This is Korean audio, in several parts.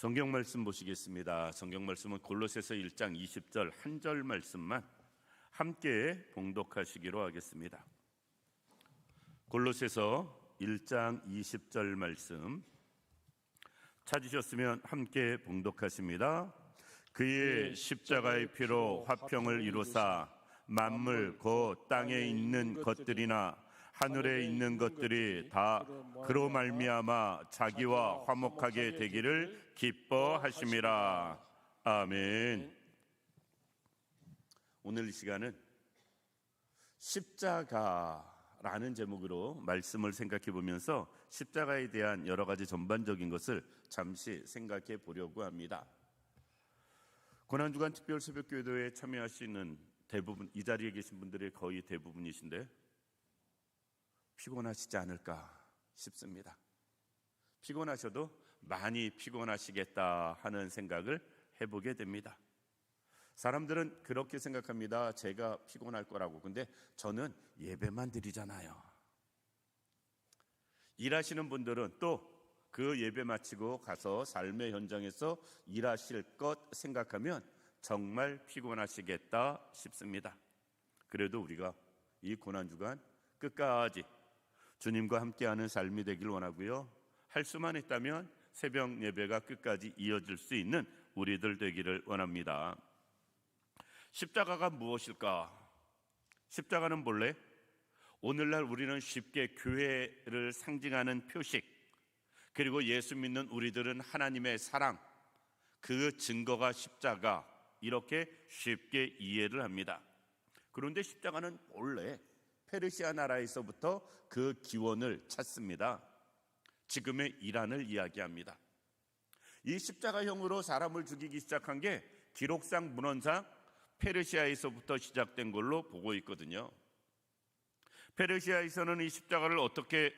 성경 말씀 보시겠습니다. 성경 말씀은 골로새서 1장 20절 한 절 말씀만 함께 봉독하시기로 하겠습니다. 골로새서 1장 20절 말씀 찾으셨으면 함께 봉독하십니다. 그의 십자가의 피로 화평을 이루사 만물 곧 땅에 있는 것들이나 하늘에 있는 것들이 다 그로 말미암아 자기와 화목하게 되기를 기뻐하심이라. 아멘. 오늘 이 시간은 십자가라는 제목으로 말씀을 생각해 보면서 십자가에 대한 여러 가지 전반적인 것을 잠시 생각해 보려고 합니다. 고난주간 특별 새벽기도에 참여하시는 대부분, 이 자리에 계신 분들의 거의 대부분이신데 피곤하시지 않을까 싶습니다. 피곤하셔도 많이 피곤하시겠다 하는 생각을 해보게 됩니다. 사람들은 그렇게 생각합니다. 제가 피곤할 거라고. 근데 저는 예배만 드리잖아요. 일하시는 분들은 또 그 예배 마치고 가서 삶의 현장에서 일하실 것 생각하면 정말 피곤하시겠다 싶습니다. 그래도 우리가 이 고난주간 끝까지 주님과 함께하는 삶이 되길 원하고요. 할 수만 있다면 새벽 예배가 끝까지 이어질 수 있는 우리들 되기를 원합니다. 십자가가 무엇일까? 십자가는 본래 오늘날 우리는 쉽게 교회를 상징하는 표식, 그리고 예수 믿는 우리들은 하나님의 사랑, 그 증거가 십자가, 이렇게 쉽게 이해를 합니다. 그런데 십자가는 원래 페르시아 나라에서부터 그 기원을 찾습니다. 지금의 이란을 이야기합니다. 이 십자가형으로 사람을 죽이기 시작한 게 기록상 문헌상 페르시아에서부터 시작된 걸로 보고 있거든요. 페르시아에서는 이 십자가를 어떻게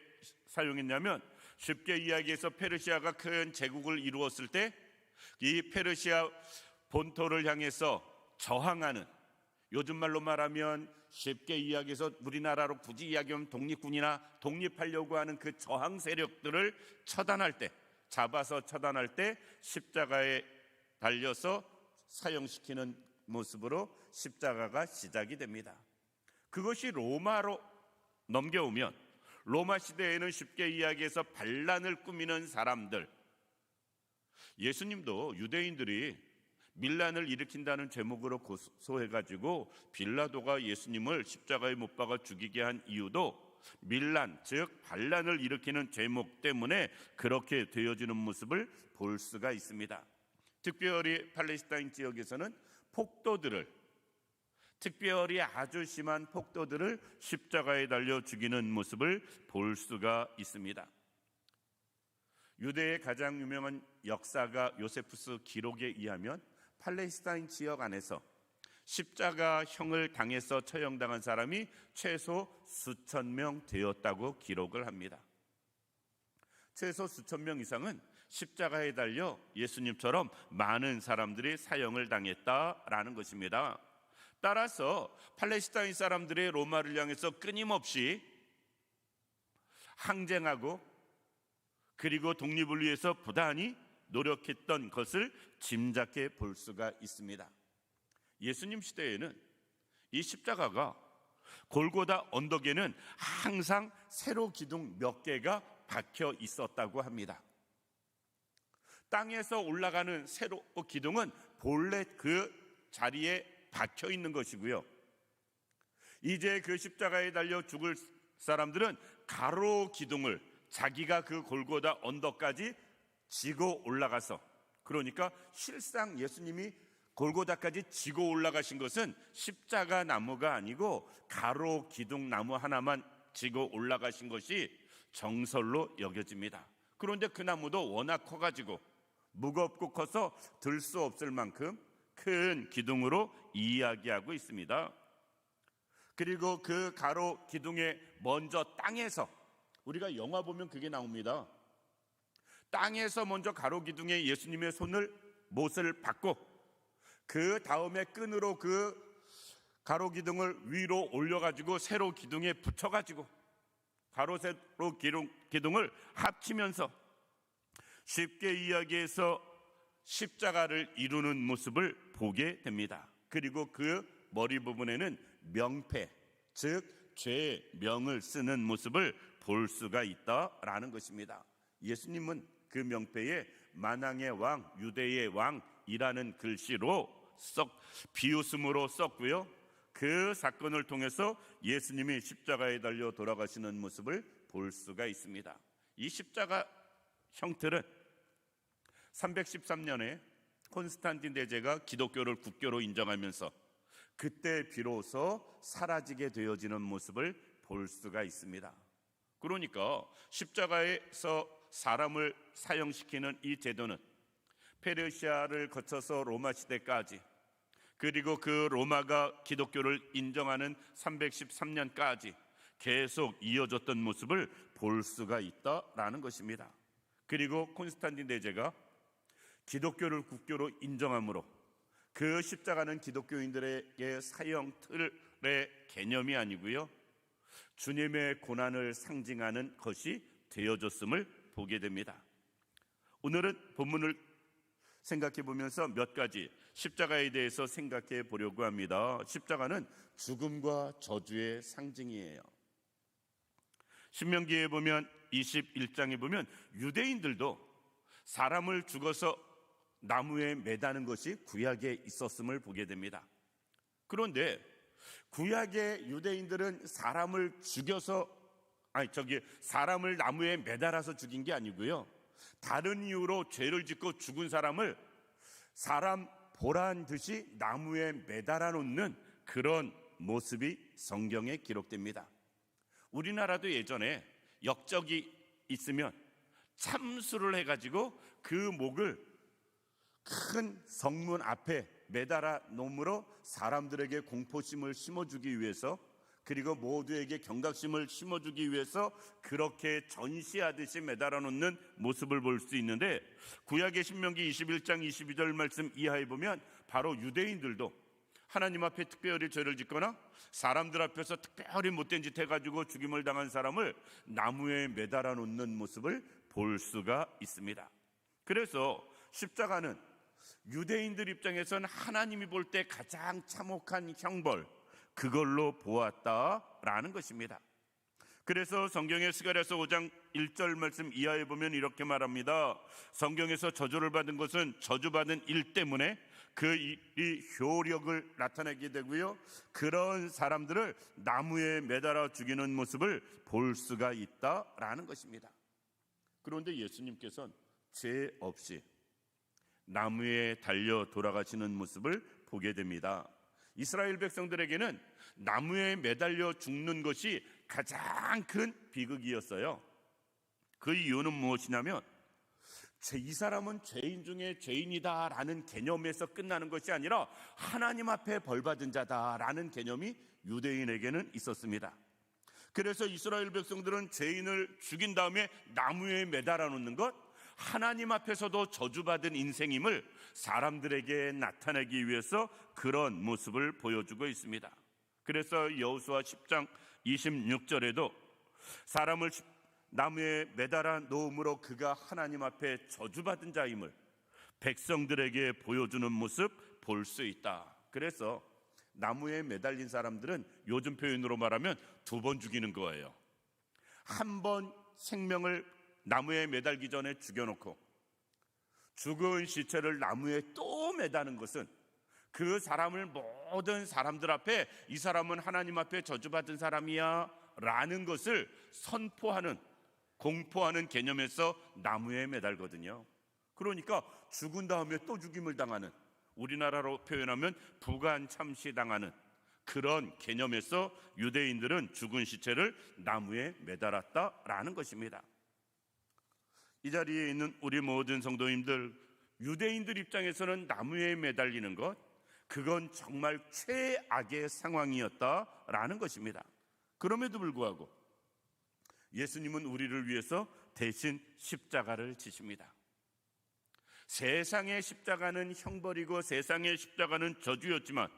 사용했냐면, 쉽게 이야기해서 페르시아가 큰 제국을 이루었을 때 이 페르시아 본토를 향해서 저항하는, 요즘 말로 말하면 쉽게 이야기해서 우리나라로 굳이 이야기하면 독립군이나 독립하려고 하는 그 저항 세력들을 처단할 때, 잡아서 처단할 때 십자가에 달려서 사형시키는 모습으로 십자가가 시작이 됩니다. 그것이 로마로 넘겨오면, 로마 시대에는 쉽게 이야기해서 반란을 꾸미는 사람들, 예수님도 유대인들이 밀란을 일으킨다는 제목으로 고소해가지고 빌라도가 예수님을 십자가에 못 박아 죽이게 한 이유도 밀란, 즉 반란을 일으키는 제목 때문에 그렇게 되어지는 모습을 볼 수가 있습니다. 특별히 팔레스타인 지역에서는 폭도들을, 특별히 아주 심한 폭도들을 십자가에 달려 죽이는 모습을 볼 수가 있습니다. 유대의 가장 유명한 역사가 요세푸스 기록에 의하면 팔레스타인 지역 안에서 십자가형을 당해서 처형당한 사람이 최소 수천 명 되었다고 기록을 합니다. 최소 수천 명 이상은 십자가에 달려 예수님처럼 많은 사람들이 사형을 당했다라는 것입니다. 따라서 팔레스타인 사람들의 로마를 향해서 끊임없이 항쟁하고, 그리고 독립을 위해서 부단히 노력했던 것을 짐작해 볼 수가 있습니다. 예수님 시대에는 이 십자가가 골고다 언덕에는 항상 세로 기둥 몇 개가 박혀 있었다고 합니다. 땅에서 올라가는 세로 기둥은 본래 그 자리에 박혀 있는 것이고요. 이제 그 십자가에 달려 죽을 사람들은 가로 기둥을 자기가 그 골고다 언덕까지 지고 올라가서, 그러니까 실상 예수님이 골고다까지 지고 올라가신 것은 십자가 나무가 아니고 가로 기둥 나무 하나만 지고 올라가신 것이 정설로 여겨집니다. 그런데 그 나무도 워낙 커가지고 무겁고 커서 들 수 없을 만큼 큰 기둥으로 이야기하고 있습니다. 그리고 그 가로 기둥에 먼저 땅에서, 우리가 영화 보면 그게 나옵니다. 땅에서 먼저 가로 기둥에 예수님의 못을 박고, 그 다음에 끈으로 그 가로 기둥을 위로 올려가지고 세로 기둥에 붙여가지고 가로 세로 기둥을 합치면서, 쉽게 이야기해서 십자가를 이루는 모습을 보게 됩니다. 그리고 그 머리 부분에는 명패, 즉 죄의 명을 쓰는 모습을 볼 수가 있다라는 것입니다. 예수님은 그 명패에 만왕의 왕, 유대의 왕이라는 글씨로 비웃음으로 썼고요. 그 사건을 통해서 예수님이 십자가에 달려 돌아가시는 모습을 볼 수가 있습니다. 이 십자가 형틀은 313년에 콘스탄틴 대제가 기독교를 국교로 인정하면서 그때 비로소 사라지게 되어지는 모습을 볼 수가 있습니다. 그러니까 십자가에서 사람을 사형시키는 이 제도는 페르시아를 거쳐서 로마 시대까지, 그리고 그 로마가 기독교를 인정하는 313년까지 계속 이어졌던 모습을 볼 수가 있다라는 것입니다. 그리고 콘스탄틴 대제가 기독교를 국교로 인정함으로 그 십자가는 기독교인들에게 사형 틀의 개념이 아니고요, 주님의 고난을 상징하는 것이 되어졌음을 보게 됩니다. 오늘은 본문을 생각해 보면서 몇 가지 십자가에 대해서 생각해 보려고 합니다. 십자가는 죽음과 저주의 상징이에요. 신명기에 보면 21장에 보면 유대인들도 사람을 죽어서 나무에 매다는 것이 구약에 있었음을 보게 됩니다. 그런데 구약의 유대인들은 사람을 나무에 매달아서 죽인 게 아니고요, 다른 이유로 죄를 짓고 죽은 사람을 사람 보란 듯이 나무에 매달아 놓는 그런 모습이 성경에 기록됩니다. 우리나라도 예전에 역적이 있으면 참수를 해가지고 그 목을 큰 성문 앞에 매달아 놓음으로 사람들에게 공포심을 심어주기 위해서, 그리고 모두에게 경각심을 심어주기 위해서 그렇게 전시하듯이 매달아 놓는 모습을 볼 수 있는데, 구약의 신명기 21장 22절 말씀 이하에 보면 바로 유대인들도 하나님 앞에 특별히 죄를 짓거나 사람들 앞에서 특별히 못된 짓 해가지고 죽임을 당한 사람을 나무에 매달아 놓는 모습을 볼 수가 있습니다. 그래서 십자가는 유대인들 입장에서는 하나님이 볼 때 가장 참혹한 형벌, 그걸로 보았다라는 것입니다. 그래서 성경의 스가랴서 5장 1절 말씀 이하에 보면 이렇게 말합니다. 성경에서 저주를 받은 것은 저주받은 일 때문에 그 일이 효력을 나타내게 되고요, 그런 사람들을 나무에 매달아 죽이는 모습을 볼 수가 있다라는 것입니다. 그런데 예수님께서는 죄 없이 나무에 달려 돌아가시는 모습을 보게 됩니다. 이스라엘 백성들에게는 나무에 매달려 죽는 것이 가장 큰 비극이었어요. 그 이유는 무엇이냐면 이 사람은 죄인 중에 죄인이다라는 개념에서 끝나는 것이 아니라 하나님 앞에 벌받은 자다라는 개념이 유대인에게는 있었습니다. 그래서 이스라엘 백성들은 죄인을 죽인 다음에 나무에 매달아 놓는 것, 하나님 앞에서도 저주받은 인생임을 사람들에게 나타내기 위해서 그런 모습을 보여주고 있습니다. 그래서 여호수아 10장 26절에도 사람을 나무에 매달아 놓음으로 그가 하나님 앞에 저주받은 자임을 백성들에게 보여주는 모습 볼 수 있다. 그래서 나무에 매달린 사람들은 요즘 표현으로 말하면 2번 죽이는 거예요. 한 번 생명을 나무에 매달기 전에 죽여놓고 죽은 시체를 나무에 또 매다는 것은 그 사람을 모든 사람들 앞에 이 사람은 하나님 앞에 저주받은 사람이야 라는 것을 선포하는, 공포하는 개념에서 나무에 매달거든요. 그러니까 죽은 다음에 또 죽임을 당하는, 우리나라로 표현하면 부관 참시당하는 그런 개념에서 유대인들은 죽은 시체를 나무에 매달았다라는 것입니다. 이 자리에 있는 우리 모든 성도님들, 유대인들 입장에서는 나무에 매달리는 것, 그건 정말 최악의 상황이었다라는 것입니다. 그럼에도 불구하고 예수님은 우리를 위해서 대신 십자가를 지십니다. 세상의 십자가는 형벌이고 세상의 십자가는 저주였지만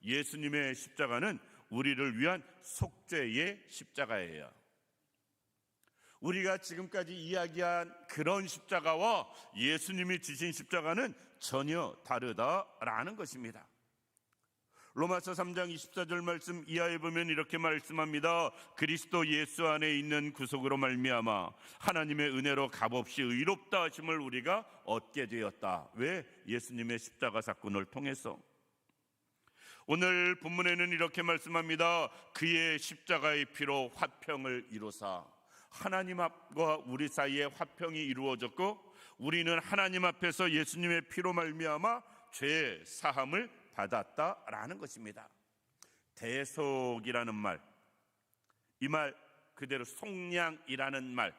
예수님의 십자가는 우리를 위한 속죄의 십자가예요. 우리가 지금까지 이야기한 그런 십자가와 예수님이 지신 십자가는 전혀 다르다라는 것입니다. 로마서 3장 24절 말씀 이하에 보면 이렇게 말씀합니다. 그리스도 예수 안에 있는 구속으로 말미암아 하나님의 은혜로 값없이 의롭다 하심을 우리가 얻게 되었다. 왜? 예수님의 십자가 사건을 통해서. 오늘 본문에는 이렇게 말씀합니다. 그의 십자가의 피로 화평을 이루사. 하나님 앞과 우리 사이에 화평이 이루어졌고 우리는 하나님 앞에서 예수님의 피로 말미암아 죄 사함을 받았다라는 것입니다. 대속이라는 말, 이 말 그대로 속량이라는 말,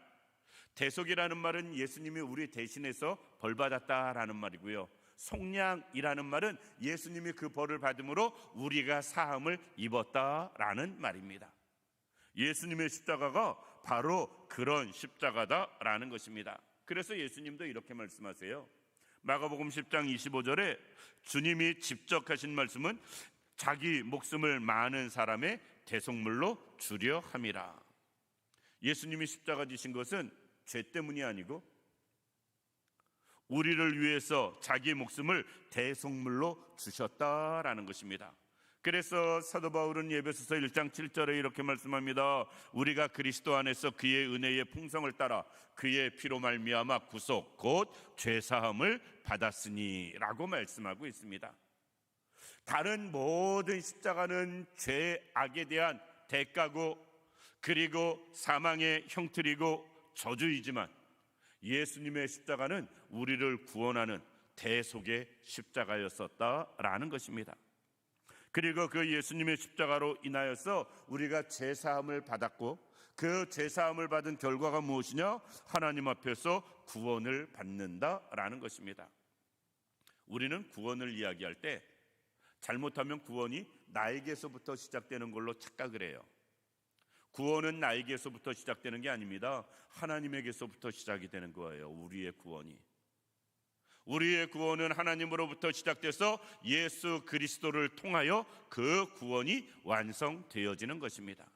대속이라는 말은 예수님이 우리 대신해서 벌 받았다라는 말이고요. 속량이라는 말은 예수님이 그 벌을 받음으로 우리가 사함을 입었다라는 말입니다. 예수님의 십자가가 바로 그런 십자가다라는 것입니다. 그래서 예수님도 이렇게 말씀하세요. 마가복음 10장 25절에 주님이 직접 하신 말씀은 자기 목숨을 많은 사람의 대속물로 주려 함이라. 예수님이 십자가 지신 것은 죄 때문이 아니고 우리를 위해서 자기 목숨을 대속물로 주셨다라는 것입니다. 그래서 사도 바울은 에베소서 1장 7절에 이렇게 말씀합니다. 우리가 그리스도 안에서 그의 은혜의 풍성을 따라 그의 피로 말미암아 구속 곧 죄사함을 받았으니 라고 말씀하고 있습니다. 다른 모든 십자가는 죄악에 대한 대가고 그리고 사망의 형틀이고 저주이지만 예수님의 십자가는 우리를 구원하는 대속의 십자가였었다라는 것입니다. 그리고 그 예수님의 십자가로 인하여서 우리가 죄사함을 받았고 그 죄사함을 받은 결과가 무엇이냐? 하나님 앞에서 구원을 받는다라는 것입니다. 우리는 구원을 이야기할 때 잘못하면 구원이 나에게서부터 시작되는 걸로 착각을 해요. 구원은 나에게서부터 시작되는 게 아닙니다. 하나님에게서부터 시작이 되는 거예요. 우리의 구원이. 우리의 구원은 하나님으로부터 시작돼서 예수 그리스도를 통하여 그 구원이 완성되어지는 것입니다.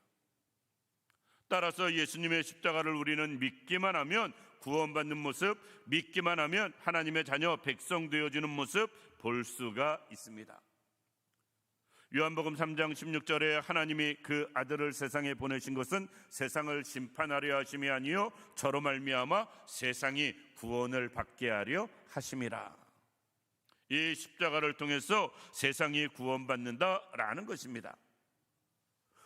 따라서 예수님의 십자가를 우리는 믿기만 하면 구원받는 모습, 믿기만 하면 하나님의 자녀 백성 되어지는 모습 볼 수가 있습니다. 요한복음 3장 16절에 하나님이 그 아들을 세상에 보내신 것은 세상을 심판하려 하심이 아니요 저로 말미암아 세상이 구원을 받게 하려 하심이라. 이 십자가를 통해서 세상이 구원받는다라는 것입니다.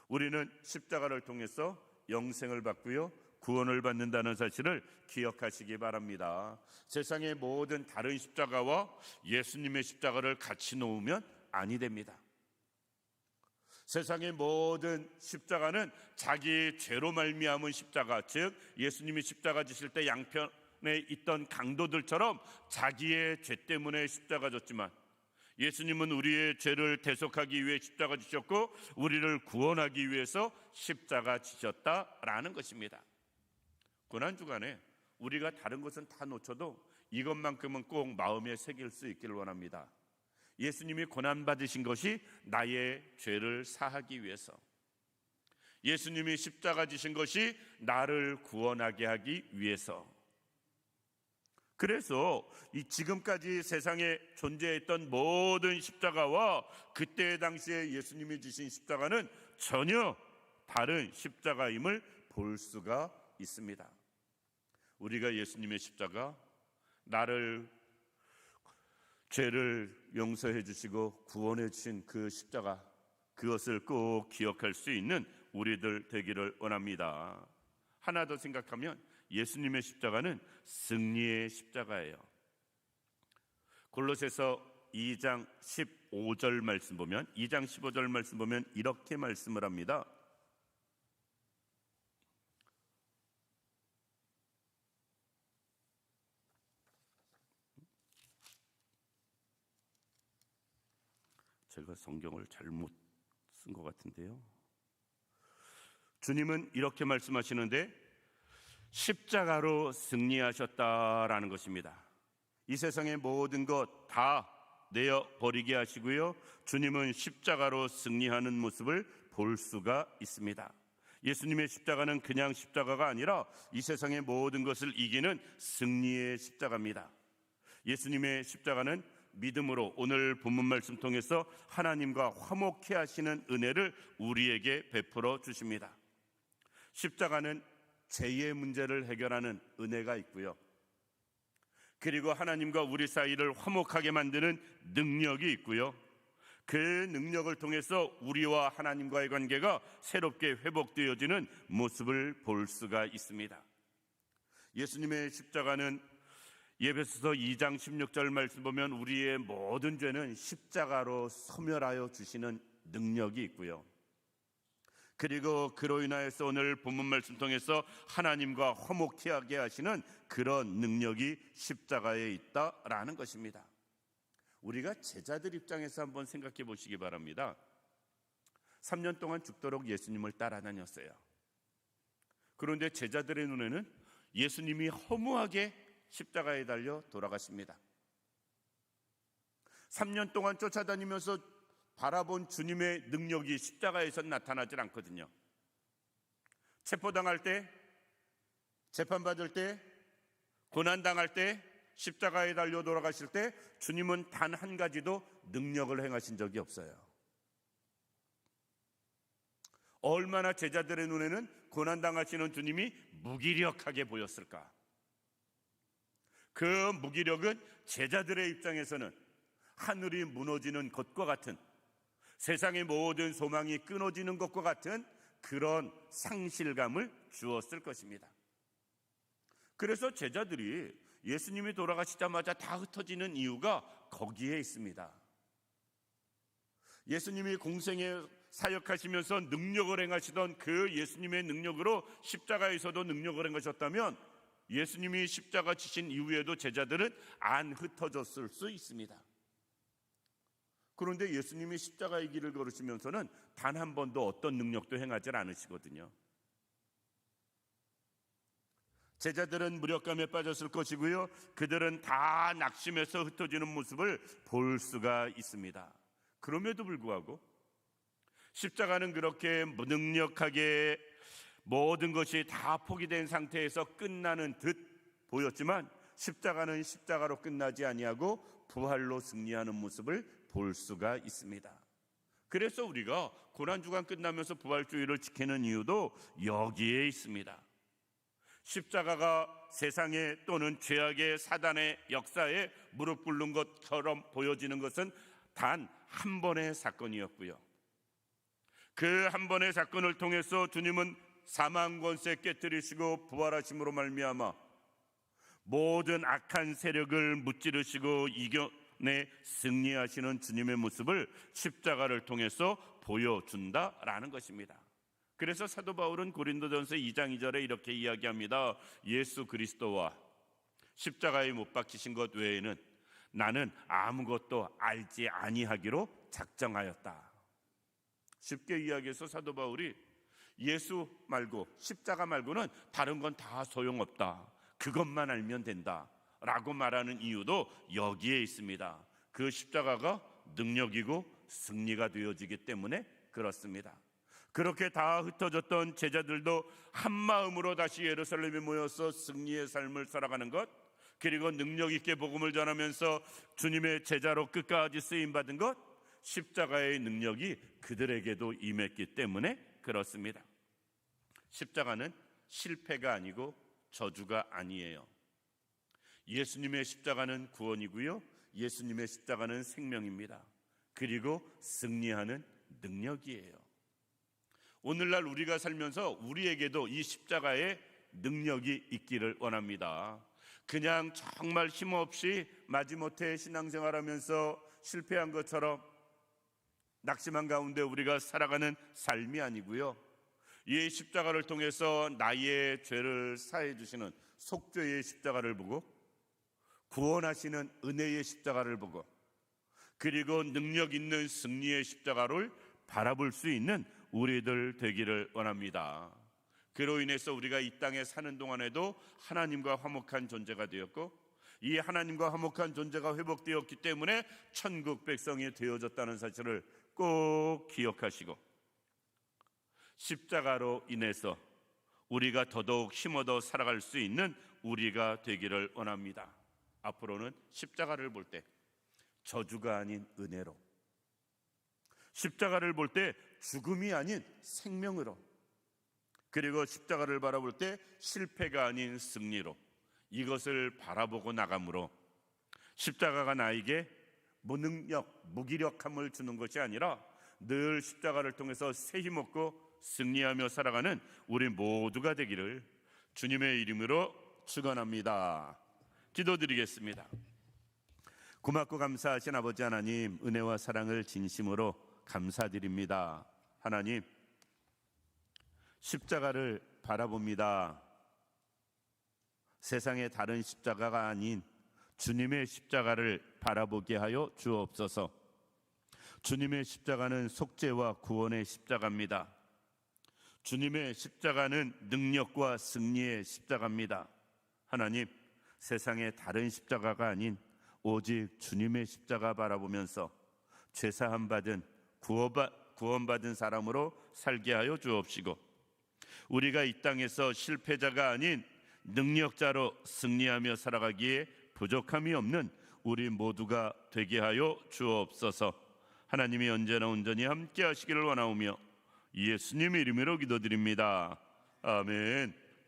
우리는 십자가를 통해서 영생을 받고요 구원을 받는다는 사실을 기억하시기 바랍니다. 세상의 모든 다른 십자가와 예수님의 십자가를 같이 놓으면 아니 됩니다. 세상의 모든 십자가는 자기 죄로 말미암은 십자가, 즉 예수님이 십자가 지실 때 양편에 있던 강도들처럼 자기의 죄 때문에 십자가 졌지만 예수님은 우리의 죄를 대속하기 위해 십자가 지셨고 우리를 구원하기 위해서 십자가 지셨다라는 것입니다. 고난주간에 우리가 다른 것은 다 놓쳐도 이것만큼은 꼭 마음에 새길 수 있기를 원합니다. 예수님이 고난받으신 것이 나의 죄를 사하기 위해서, 예수님이 십자가 지신 것이 나를 구원하게 하기 위해서. 그래서 이 지금까지 세상에 존재했던 모든 십자가와 그때 당시에 예수님이 지신 십자가는 전혀 다른 십자가임을 볼 수가 있습니다. 우리가 예수님의 십자가, 나를 죄를 용서해 주시고 구원해 주신 그 십자가, 그것을 꼭 기억할 수 있는 우리들 되기를 원합니다. 하나 더 생각하면 예수님의 십자가는 승리의 십자가예요. 골로새서 2장 15절 말씀 보면, 2장 15절 말씀 보면 이렇게 말씀을 합니다. 제가 성경을 잘못 쓴 것 같은데요. 주님은 이렇게 말씀하시는데 십자가로 승리하셨다라는 것입니다. 이 세상의 모든 것 다 내어 버리게 하시고요, 주님은 십자가로 승리하는 모습을 볼 수가 있습니다. 예수님의 십자가는 그냥 십자가가 아니라 이 세상의 모든 것을 이기는 승리의 십자가입니다. 예수님의 십자가는 믿음으로 오늘 본문 말씀 통해서 하나님과 화목케 하시는 은혜를 우리에게 베풀어 주십니다. 십자가는 죄의 문제를 해결하는 은혜가 있고요, 그리고 하나님과 우리 사이를 화목하게 만드는 능력이 있고요, 그 능력을 통해서 우리와 하나님과의 관계가 새롭게 회복되어지는 모습을 볼 수가 있습니다. 예수님의 십자가는 에베소서 2장 16절 말씀 보면 우리의 모든 죄는 십자가로 소멸하여 주시는 능력이 있고요, 그리고 그로 인하여서 오늘 본문 말씀 통해서 하나님과 화목케 하게 하시는 그런 능력이 십자가에 있다라는 것입니다. 우리가 제자들 입장에서 한번 생각해 보시기 바랍니다. 3년 동안 죽도록 예수님을 따라다녔어요. 그런데 제자들의 눈에는 예수님이 허무하게 십자가에 달려 돌아가십니다. 3년 동안 쫓아다니면서 바라본 주님의 능력이 십자가에서 나타나질 않거든요. 체포당할 때, 재판받을 때, 고난당할 때, 십자가에 달려 돌아가실 때 주님은 단 한 가지도 능력을 행하신 적이 없어요. 얼마나 제자들의 눈에는 고난당하시는 주님이 무기력하게 보였을까? 그 무기력은 제자들의 입장에서는 하늘이 무너지는 것과 같은, 세상의 모든 소망이 끊어지는 것과 같은 그런 상실감을 주었을 것입니다. 그래서 제자들이 예수님이 돌아가시자마자 다 흩어지는 이유가 거기에 있습니다. 예수님이 공생에 사역하시면서 능력을 행하시던 그 예수님의 능력으로 십자가에서도 능력을 행하셨다면 예수님이 십자가 지신 이후에도 제자들은 안 흩어졌을 수 있습니다. 그런데 예수님이 십자가의 길을 걸으시면서는 단 한 번도 어떤 능력도 행하지 않으시거든요. 제자들은 무력감에 빠졌을 것이고요, 그들은 다 낙심해서 흩어지는 모습을 볼 수가 있습니다. 그럼에도 불구하고 십자가는 그렇게 무능력하게 모든 것이 다 포기된 상태에서 끝나는 듯 보였지만 십자가는 십자가로 끝나지 아니하고 부활로 승리하는 모습을 볼 수가 있습니다. 그래서 우리가 고난주간 끝나면서 부활주의를 지키는 이유도 여기에 있습니다. 십자가가 세상에 또는 죄악의 사단의 역사에 무릎 꿇는 것처럼 보여지는 것은 단 한 번의 사건이었고요, 그 한 번의 사건을 통해서 주님은 사망 권세 깨뜨리시고 부활하심으로 말미암아 모든 악한 세력을 무찌르시고 이겨내 승리하시는 주님의 모습을 십자가를 통해서 보여준다라는 것입니다. 그래서 사도 바울은 고린도전서 2장 2절에 이렇게 이야기합니다. 예수 그리스도와 십자가에 못 박히신 것 외에는 나는 아무것도 알지 아니하기로 작정하였다. 쉽게 이야기해서 사도 바울이 예수 말고 십자가 말고는 다른 건 다 소용없다, 그것만 알면 된다 라고 말하는 이유도 여기에 있습니다. 그 십자가가 능력이고 승리가 되어지기 때문에 그렇습니다. 그렇게 다 흩어졌던 제자들도 한 마음으로 다시 예루살렘에 모여서 승리의 삶을 살아가는 것, 그리고 능력 있게 복음을 전하면서 주님의 제자로 끝까지 쓰임받은 것, 십자가의 능력이 그들에게도 임했기 때문에 그렇습니다. 십자가는 실패가 아니고 저주가 아니에요. 예수님의 십자가는 구원이고요, 예수님의 십자가는 생명입니다. 그리고 승리하는 능력이에요. 오늘날 우리가 살면서 우리에게도 이 십자가의 능력이 있기를 원합니다. 그냥 정말 힘없이 마지못해 신앙생활하면서 실패한 것처럼 낙심한 가운데 우리가 살아가는 삶이 아니고요, 이 십자가를 통해서 나의 죄를 사해 주시는 속죄의 십자가를 보고 구원하시는 은혜의 십자가를 보고 그리고 능력 있는 승리의 십자가를 바라볼 수 있는 우리들 되기를 원합니다. 그로 인해서 우리가 이 땅에 사는 동안에도 하나님과 화목한 존재가 되었고, 이 하나님과 화목한 존재가 회복되었기 때문에 천국 백성이 되어졌다는 사실을 꼭 기억하시고, 십자가로 인해서 우리가 더더욱 힘어도 살아갈 수 있는 우리가 되기를 원합니다. 앞으로는 십자가를 볼 때 저주가 아닌 은혜로, 십자가를 볼 때 죽음이 아닌 생명으로, 그리고 십자가를 바라볼 때 실패가 아닌 승리로, 이것을 바라보고 나감으로 십자가가 나에게 무능력, 무기력함을 주는 것이 아니라 늘 십자가를 통해서 새 힘없고 승리하며 살아가는 우리 모두가 되기를 주님의 이름으로 축원합니다. 기도드리겠습니다. 고맙고 감사하신 아버지 하나님, 은혜와 사랑을 진심으로 감사드립니다. 하나님, 십자가를 바라봅니다. 세상의 다른 십자가가 아닌 주님의 십자가를 바라보게 하여 주옵소서. 주님의 십자가는 속죄와 구원의 십자가입니다. 주님의 십자가는 능력과 승리의 십자가입니다. 하나님, 세상의 다른 십자가가 아닌 오직 주님의 십자가 바라보면서 죄사함 받은 구원받은 사람으로 살게 하여 주옵시고, 우리가 이 땅에서 실패자가 아닌 능력자로 승리하며 살아가기에 부족함이 없는 우리 모두가 되게 하여 주옵소서. 하나님이 언제나 온전히 함께 하시기를 원하오며 예수님의 이름으로 기도드립니다. 아멘.